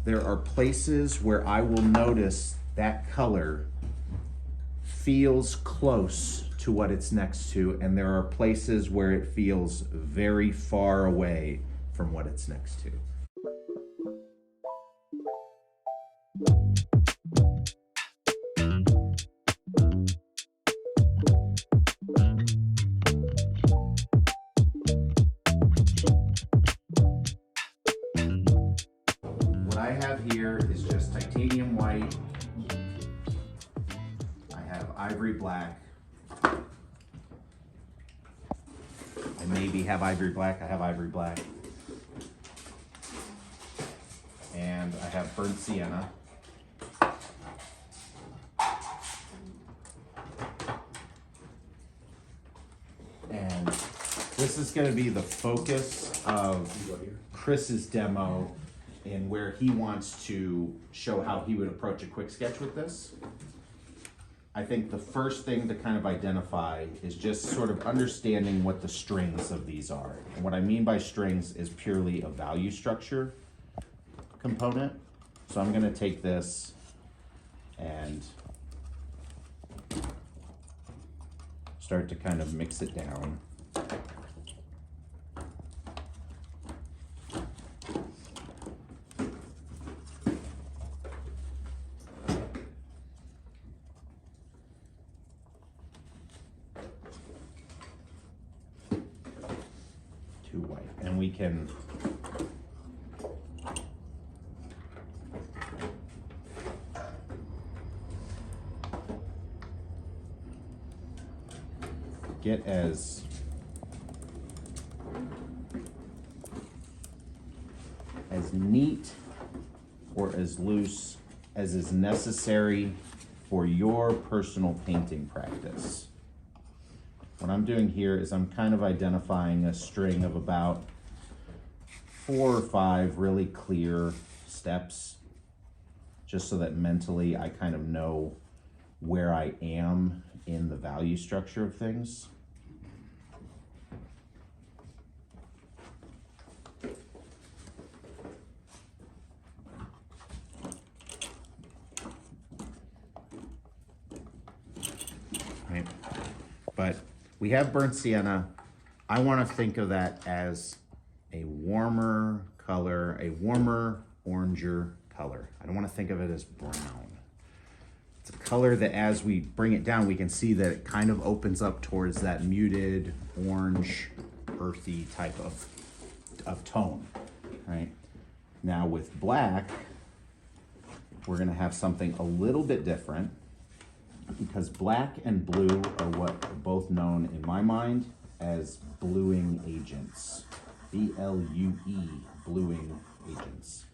there are places where I will notice that color feels close to what it's next to, and there are places where it feels very far away from what it's next to. What I have here is just titanium white. I have ivory black. I maybe have ivory black. I have ivory black. And I have burnt sienna. And this is going to be the focus of Chris's demo and where he wants to show how he would approach a quick sketch with this. I think the first thing to kind of identify is just sort of understanding what the strings of these are. And what I mean by strings is purely a value structure component. So I'm gonna take this and start to kind of mix it down. To white, and we can get as neat or as loose as is necessary for your personal painting practice. What I'm doing here is I'm kind of identifying a string of about 4 or 5 really clear steps, just so that mentally I kind of know where I am in the value structure of things. Right. But we have burnt sienna. I want to think of that as a warmer color, a warmer, oranger color. I don't want to think of it as brown. It's a color that as we bring it down, we can see that it kind of opens up towards that muted, orange, earthy type of tone, right? Now with black, we're gonna have something a little bit different, because black and blue are what are both known in my mind as bluing agents. B-L-U-E, bluing agents.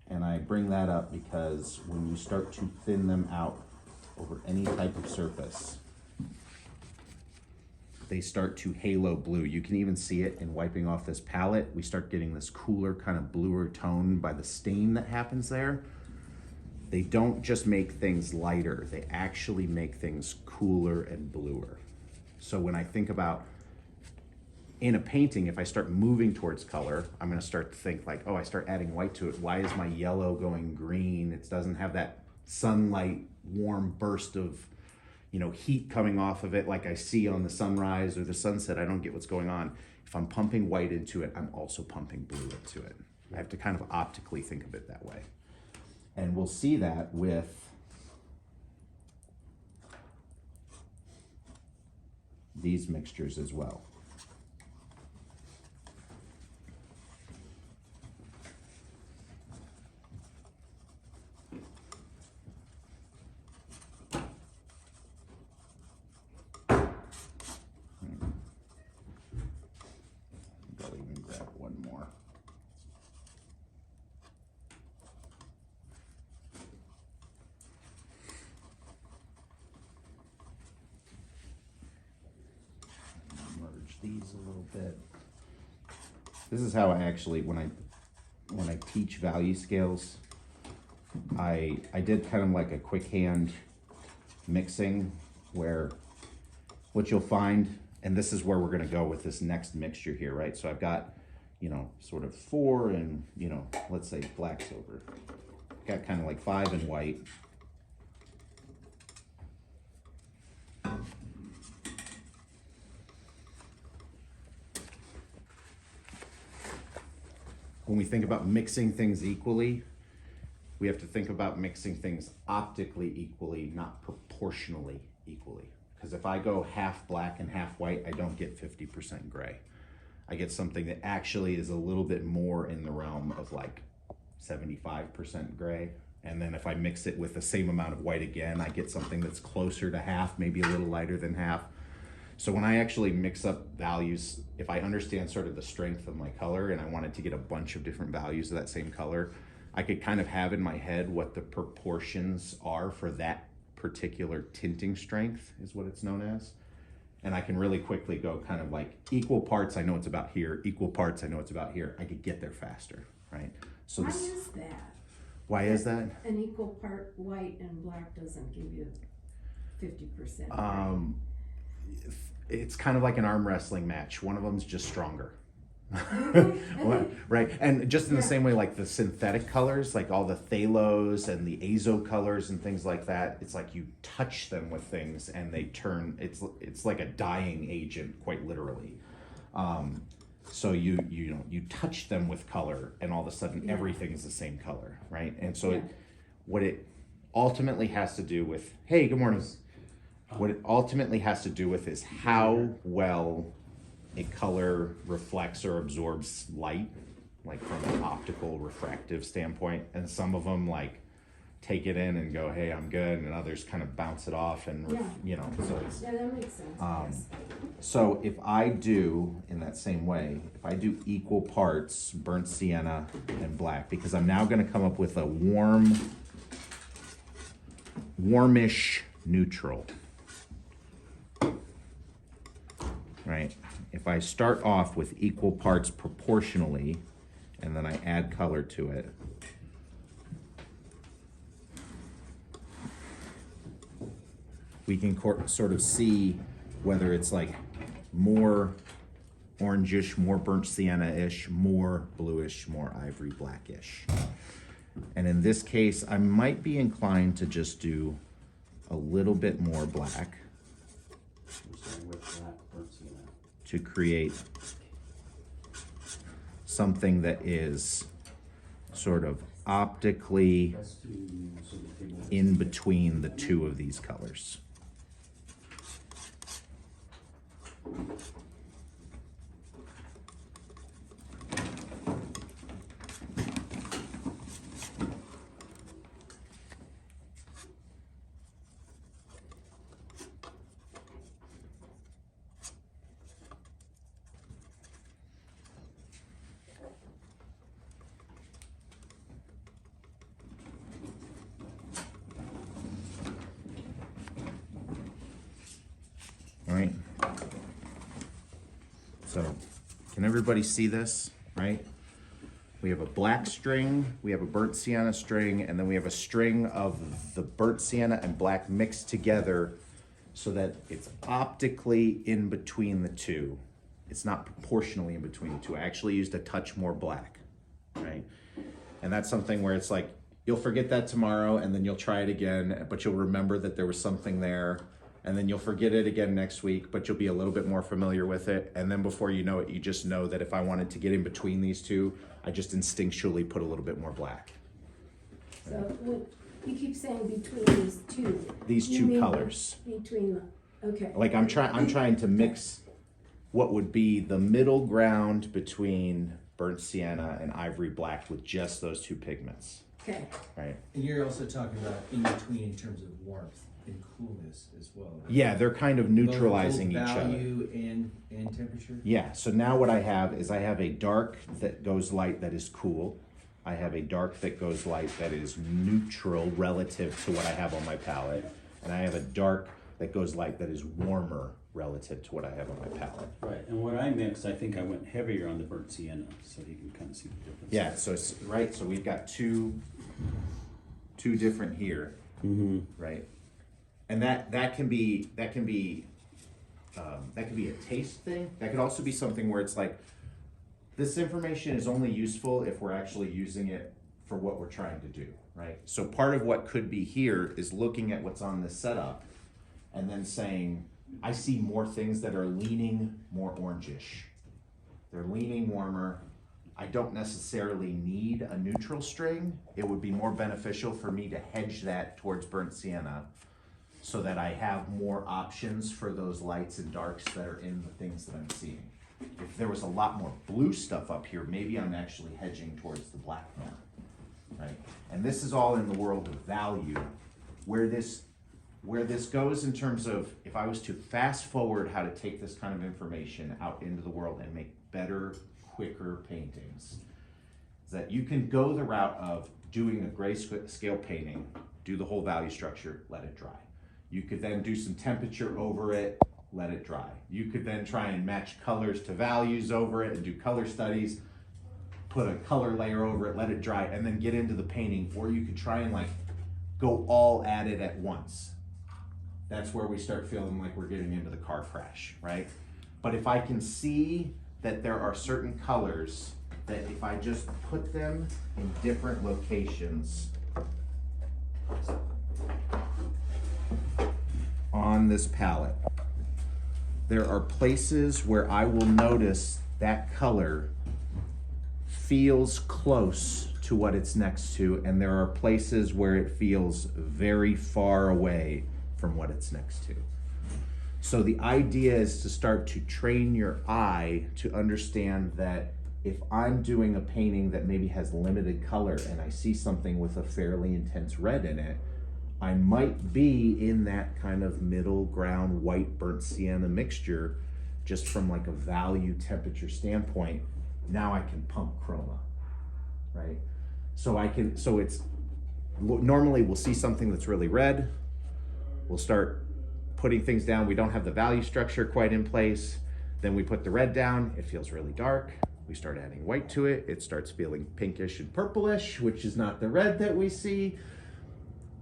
And I bring that up because when you start to thin them out over any type of surface, they start to halo blue. You can even see it in wiping off this palette. We start getting this cooler kind of bluer tone by the stain that happens there. They don't just make things lighter, they actually make things cooler and bluer. So when I think about in a painting, if I start moving towards color, I'm gonna start to think like, oh, I start adding white to it. Why is my yellow going green? It doesn't have that sunlight, warm burst of, heat coming off of it like I see on the sunrise or the sunset. I don't get what's going on. If I'm pumping white into it, I'm also pumping blue into it. I have to kind of optically think of it that way. And we'll see that with these mixtures as well. I'll even grab one more. These a little bit. This is how I actually, when I teach value scales, I did kind of like a quick hand mixing, where what you'll find, and this is where we're going to go with this next mixture here, right? So I've got sort of 4 and, let's say black silver. Got kind of like 5 and white. When we think about mixing things equally, we have to think about mixing things optically equally, not proportionally equally. Because if I go half black and half white, I don't get 50% gray. I get something that actually is a little bit more in the realm of like 75% gray. And then if I mix it with the same amount of white again, I get something that's closer to half, maybe a little lighter than half. So when I actually mix up values, if I understand sort of the strength of my color and I wanted to get a bunch of different values of that same color, I could kind of have in my head what the proportions are for that particular tinting strength is what it's known as. And I can really quickly go kind of like equal parts, I know it's about here, equal parts, I know it's about here. I could get there faster, right? So why is that? Why is that? An equal part white and black doesn't give you 50%. It's kind of like an arm wrestling match. One of them's just stronger. Right? And just in the same way, like the synthetic colors, like all the phthalos and the azo colors and things like that, it's like you touch them with things and they turn, it's like a dyeing agent, quite literally. So you touch them with color and all of a sudden everything's the same color, right? And so what it ultimately has to do with, hey, good morning. What it ultimately has to do with is how well a color reflects or absorbs light, like from an optical refractive standpoint. And some of them like take it in and go, hey, I'm good, and others kind of bounce it off and so it's, that makes sense. so if I do in that same way, if I do equal parts burnt sienna and black, because I'm now going to come up with a warmish neutral. Right? If I start off with equal parts proportionally, and then I add color to it, we can sort of see whether it's like more orangish, more burnt sienna-ish, more bluish, more ivory blackish. And in this case, I might be inclined to just do a little bit more black to create something that is sort of optically in between the two of these colors. All right. So, can everybody see this, right? We have a black string, we have a burnt sienna string, and then we have a string of the burnt sienna and black mixed together so that it's optically in between the two. It's not proportionally in between the two. I actually used a touch more black, right? And that's something where it's like, you'll forget that tomorrow and then you'll try it again, but you'll remember that there was something there. And then you'll forget it again next week, but you'll be a little bit more familiar with it. And then before you know it, you just know that if I wanted to get in between these two, I just instinctually put a little bit more black. So when you keep saying between these two. These two colors. Between the, okay. Like I'm trying to mix what would be the middle ground between burnt sienna and ivory black with just those two pigments. Okay. Right. And you're also talking about in between in terms of warmth and coolness as well. Right? Yeah, they're kind of neutralizing each other. Value and temperature. Yeah, so now what I have is I have a dark that goes light that is cool. I have a dark that goes light that is neutral relative to what I have on my palette. And I have a dark that goes light that is warmer relative to what I have on my palette. Right, and what I mixed, I think I went heavier on the burnt sienna, so you can kind of see the difference. Yeah, so it's right. So we've got two different here, right? And that can be a taste thing. That could also be something where it's like this information is only useful if we're actually using it for what we're trying to do, right? So part of what could be here is looking at what's on this setup and then saying, I see more things that are leaning more orangish. They're leaning warmer. I don't necessarily need a neutral string. It would be more beneficial for me to hedge that towards burnt sienna so that I have more options for those lights and darks that are in the things that I'm seeing. If there was a lot more blue stuff up here, maybe I'm actually hedging towards the black more, right? And this is all in the world of value. Where this goes in terms of, if I was to fast forward how to take this kind of information out into the world and make better, quicker paintings, is that you can go the route of doing a grayscale painting, do the whole value structure, let it dry. You could then do some temperature over it, let it dry. You could then try and match colors to values over it and do color studies, put a color layer over it, let it dry, and then get into the painting. Or you could try and like go all at it at once. That's where we start feeling like we're getting into the car crash, right? But if I can see that there are certain colors that if I just put them in different locations on this palette, there are places where I will notice that color feels close to what it's next to, and there are places where it feels very far away from what it's next to. So the idea is to start to train your eye to understand that if I'm doing a painting that maybe has limited color and I see something with a fairly intense red in it, I might be in that kind of middle ground white burnt sienna mixture just from like a value temperature standpoint. Now I can pump chroma, right? So it's, normally we'll see something that's really red, we'll start putting things down, we don't have the value structure quite in place, then we put the red down, it feels really dark, we start adding white to it, it starts feeling pinkish and purplish, which is not the red that we see.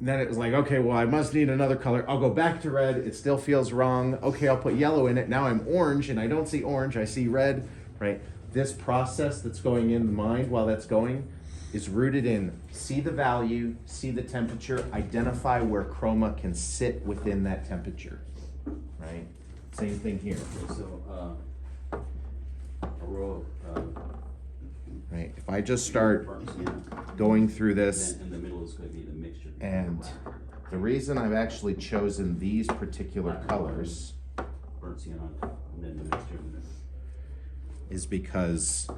And then it was like, okay, well, I must need another color. I'll go back to red. It still feels wrong. Okay, I'll put yellow in it. Now I'm orange and I don't see orange. I see red, right? This process that's going in the mind while that's going is rooted in see the value, see the temperature, identify where chroma can sit within that temperature, right? Same thing here. So, a row of, right? If I just start burnt sienna, going through this, and in the middle is going to be the mixture. and the reason I've actually chosen these particular colors Burnt sienna, and then the mixture in the middle. is because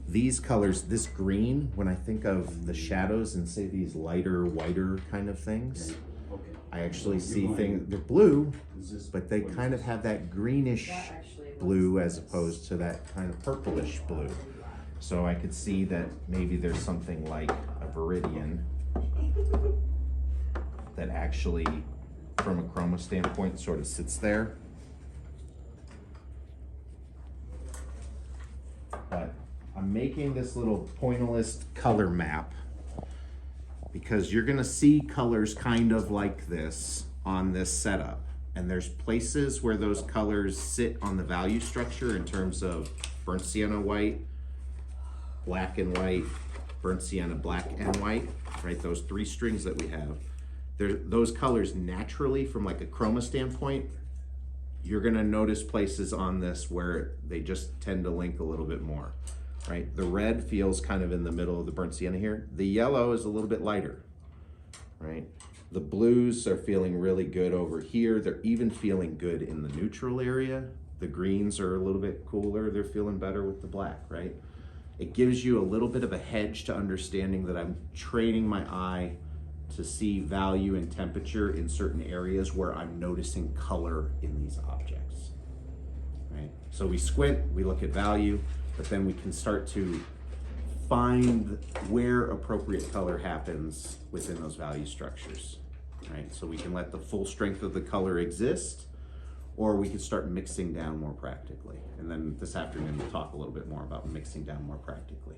these colors, this green, when I think of the shadows and say these lighter, whiter kind of things, Okay. I actually So see you're things, going- they're blue, Is this- but they what is kind of this? have that greenish That actually was blue as this. opposed to that kind of purplish blue. So I could see that maybe there's something like a viridian that actually, from a chroma standpoint, sort of sits there. But I'm making this little pointillist color map because you're gonna see colors kind of like this on this setup. And there's places where those colors sit on the value structure in terms of burnt sienna white, black and white, burnt sienna black and white, right? Those three strings that we have. Those colors naturally, from like a chroma standpoint, you're gonna notice places on this where they just tend to link a little bit more, right? The red feels kind of in the middle of the burnt sienna here. The yellow is a little bit lighter, right? The blues are feeling really good over here. They're even feeling good in the neutral area. The greens are a little bit cooler. They're feeling better with the black, right? It gives you a little bit of a hedge to understanding that I'm training my eye to see value and temperature in certain areas where I'm noticing color in these objects, right? So we squint, we look at value, but then we can start to find where appropriate color happens within those value structures, right? So we can let the full strength of the color exist, or we can start mixing down more practically. And then this afternoon, we'll talk a little bit more about mixing down more practically.